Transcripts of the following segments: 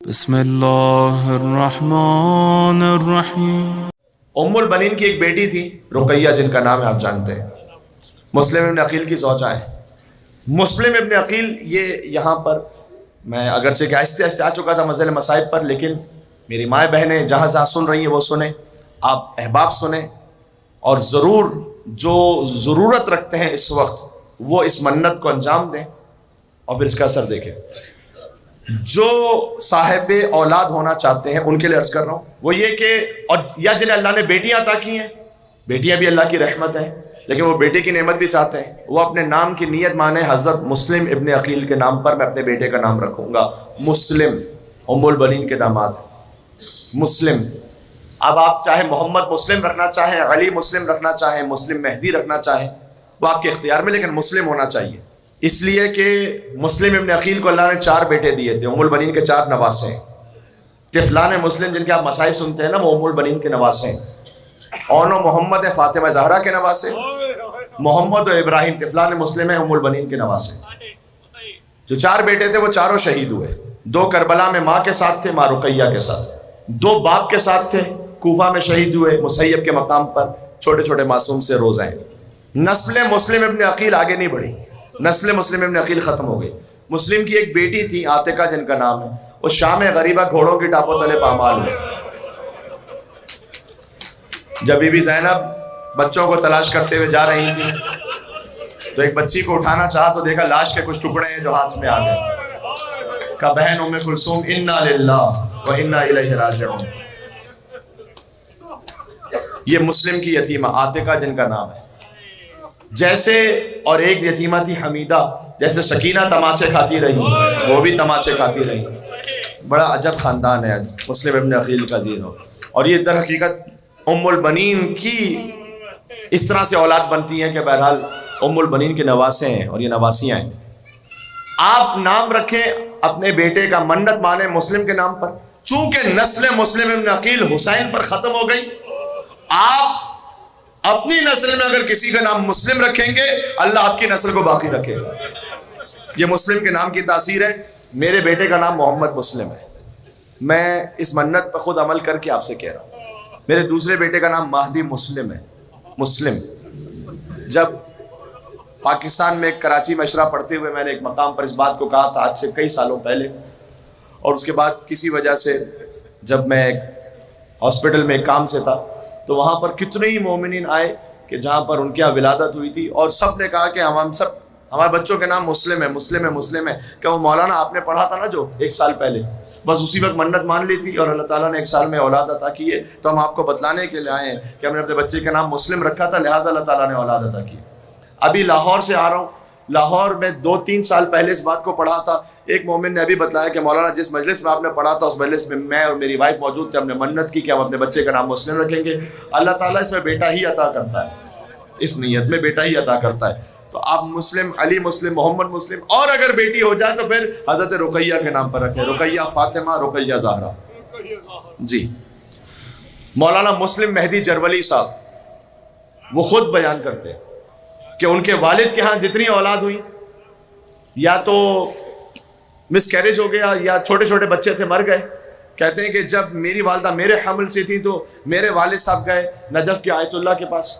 بسم اللہ الرحمن الرحیم۔ ام البنین کی ایک بیٹی تھی رقیہ، جن کا نام ہے آپ جانتے ہیں، مسلم ابن عقیل کی زوجہ ہے۔ مسلم ابن عقیل یہ یہاں پر میں اگرچہ کہ آہستہ آہستہ آ چکا تھا مزل مصائب پر، لیکن میری مائیں بہنیں جہاں جہاں سن رہی ہیں وہ سنیں، آپ احباب سنیں، اور ضرور جو ضرورت رکھتے ہیں اس وقت وہ اس منت کو انجام دیں اور پھر اس کا اثر دیکھیں۔ جو صاحب اولاد ہونا چاہتے ہیں ان کے لیے عرض کر رہا ہوں وہ یہ کہ، اور یا جنہیں اللہ نے بیٹیاں عطا کی ہیں، بیٹیاں بھی اللہ کی رحمت ہیں، لیکن وہ بیٹے کی نعمت بھی چاہتے ہیں، وہ اپنے نام کی نیت مانیں، حضرت مسلم ابن عقیل کے نام پر میں اپنے بیٹے کا نام رکھوں گا مسلم، ام البنین کے داماد مسلم۔ اب آپ چاہے محمد مسلم رکھنا چاہیں، علی مسلم رکھنا چاہیں، مسلم مہدی رکھنا چاہیں، وہ آپ کے اختیار میں، لیکن مسلم ہونا چاہیے، اس لیے کہ مسلم ابن عقیل کو اللہ نے 4 بیٹے دیے تھے، ام البنین کے 4 نواسے ہیں۔ طفلان مسلم جن کے آپ مصائب سنتے ہیں نا، وہ ام البنین کے نواسے ہیں۔ اون و محمد ہیں فاطمہ زہرا کے نواسے، محمد و ابراہیم طفلان مسلم ہیں ام البنین کے نواسے۔ جو 4 بیٹے تھے وہ چاروں شہید ہوئے، 2 کربلا میں ماں کے ساتھ تھے، ماں رقیہ کے ساتھ، 2 باپ کے ساتھ تھے، کوفہ میں شہید ہوئے مسیب کے مقام پر، چھوٹے چھوٹے معصوم سے روزہ ہیں۔ نسل مسلم ابن عقیل آگے نہیں بڑھی، نسل مسلم ابن عقیل ختم ہو گئی۔ مسلم کی ایک بیٹی تھی عاتقہ جن کا نام ہے، وہ شام غریبہ گھوڑوں کی ٹاپوں تلے پامال ہوئے۔ جب بی بی زینب بچوں کو تلاش کرتے ہوئے جا رہی تھی تو ایک بچی کو اٹھانا چاہا تو دیکھا لاش کے کچھ ٹکڑے ہیں جو ہاتھ میں آ گئے۔ کہا بہن ام کلثوم انا للہ و انا الیہ راجعون۔ یہ مسلم کی یتیمہ عاتقہ جن کا نام ہے، جیسے، اور ایک یتیمہ تھی حمیدہ، جیسے سکینہ تماچے کھاتی رہی وہ بھی تماچے کھاتی رہی۔ بڑا عجب خاندان ہے مسلم ابن عقیل کا عزیز ہو، اور یہ در حقیقت ام البنین کی اس طرح سے اولاد بنتی ہیں کہ بہرحال ام البنین کے نواسے ہیں اور یہ نواسیاں ہیں۔ آپ نام رکھیں اپنے بیٹے کا، منت مانیں مسلم کے نام پر، چونکہ نسل مسلم ابن عقیل حسین پر ختم ہو گئی، آپ اپنی نسل میں اگر کسی کا نام مسلم رکھیں گے اللہ آپ کی نسل کو باقی رکھے گا۔ یہ مسلم کے نام کی تاثیر ہے۔ میرے بیٹے کا نام محمد مسلم ہے، میں اس منت پر خود عمل کر کے آپ سے کہہ رہا ہوں۔ میرے دوسرے بیٹے کا نام مہدی مسلم ہے، مسلم۔ جب پاکستان میں کراچی میں اشرا پڑھتے ہوئے میں نے ایک مقام پر اس بات کو کہا تھا آج سے کئی سالوں پہلے، اور اس کے بعد کسی وجہ سے جب میں ہاسپٹل میں ایک کام سے تھا تو وہاں پر کتنے ہی مومنین آئے کہ جہاں پر ان کے یہاں ولادت ہوئی تھی، اور سب نے کہا کہ ہم سب ہمارے بچوں کے نام مسلم ہے، مسلم ہے، مسلم ہے۔ کہ وہ مولانا آپ نے پڑھا تھا نا جو 1 سال پہلے، بس اسی وقت منت مان لی تھی اور اللہ تعالیٰ نے 1 سال میں اولاد عطا کی ہے، تو ہم آپ کو بتلانے کے لیے آئے ہیں کہ ہم نے اپنے بچے کا نام مسلم رکھا تھا، لہٰذا اللہ تعالیٰ نے اولاد عطا کی۔ ابھی لاہور سے آ رہا ہوں، لاہور میں 2-3 سال پہلے اس بات کو پڑھا تھا، ایک مومن نے ابھی بتلایا کہ مولانا جس مجلس میں آپ نے پڑھا تھا اس مجلس میں میں اور میری وائف موجود تھے، ہم نے منت کی کہ ہم اپنے بچے کا نام مسلم رکھیں گے۔ اللہ تعالیٰ اس میں بیٹا ہی عطا کرتا ہے، اس نیت میں بیٹا ہی عطا کرتا ہے۔ تو آپ مسلم، علی مسلم، محمد مسلم، اور اگر بیٹی ہو جائے تو پھر حضرت رقیہ کے نام پر رکھیں، رقیہ فاطمہ، رقیہ زہرا۔ جی، مولانا مسلم مہدی جرولی صاحب وہ خود بیان کرتے ہیں کہ ان کے والد کے ہاں جتنی اولاد ہوئی یا تو مس کیریج ہو گیا یا چھوٹے چھوٹے بچے تھے مر گئے۔ کہتے ہیں کہ جب میری والدہ میرے حمل سے تھی تو میرے والد صاحب گئے نجف کے آیت اللہ کے پاس،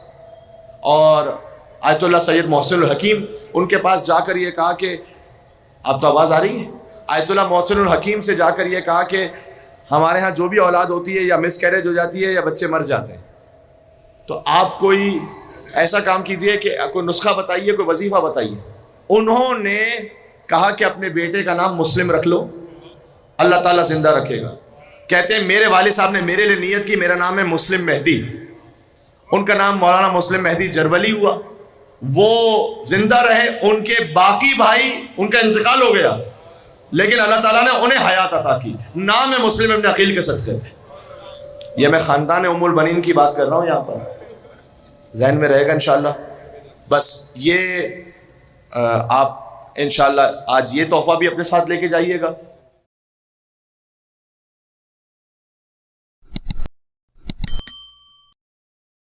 اور آیت اللہ سید محسن الحکیم ان کے پاس جا کر یہ کہا کہ، آپ تو آواز آ رہی ہے، آیت اللہ محسن الحکیم سے جا کر یہ کہا کہ ہمارے ہاں جو بھی اولاد ہوتی ہے یا مس کیریج ہو جاتی ہے یا بچے مر جاتے ہیں، تو آپ کوئی ایسا کام کیجئے کہ کوئی نسخہ بتائیے، کوئی وظیفہ بتائیے۔ انہوں نے کہا کہ اپنے بیٹے کا نام مسلم رکھ لو، اللہ تعالیٰ زندہ رکھے گا۔ کہتے ہیں میرے والد صاحب نے میرے لیے نیت کی، میرا نام ہے مسلم مہدی، ان کا نام مولانا مسلم مہدی جرولی ہوا، وہ زندہ رہے، ان کے باقی بھائی ان کا انتقال ہو گیا لیکن اللہ تعالیٰ نے انہیں حیات عطا کی، نام ہے مسلم ابن عقیل کے صدقے میں۔ یہ میں خاندان ام البنین کی بات کر رہا ہوں، یہاں پر ذہن میں رہے گا انشاءاللہ۔ بس یہ آپ انشاءاللہ آج یہ تحفہ بھی اپنے ساتھ لے کے جائیے گا،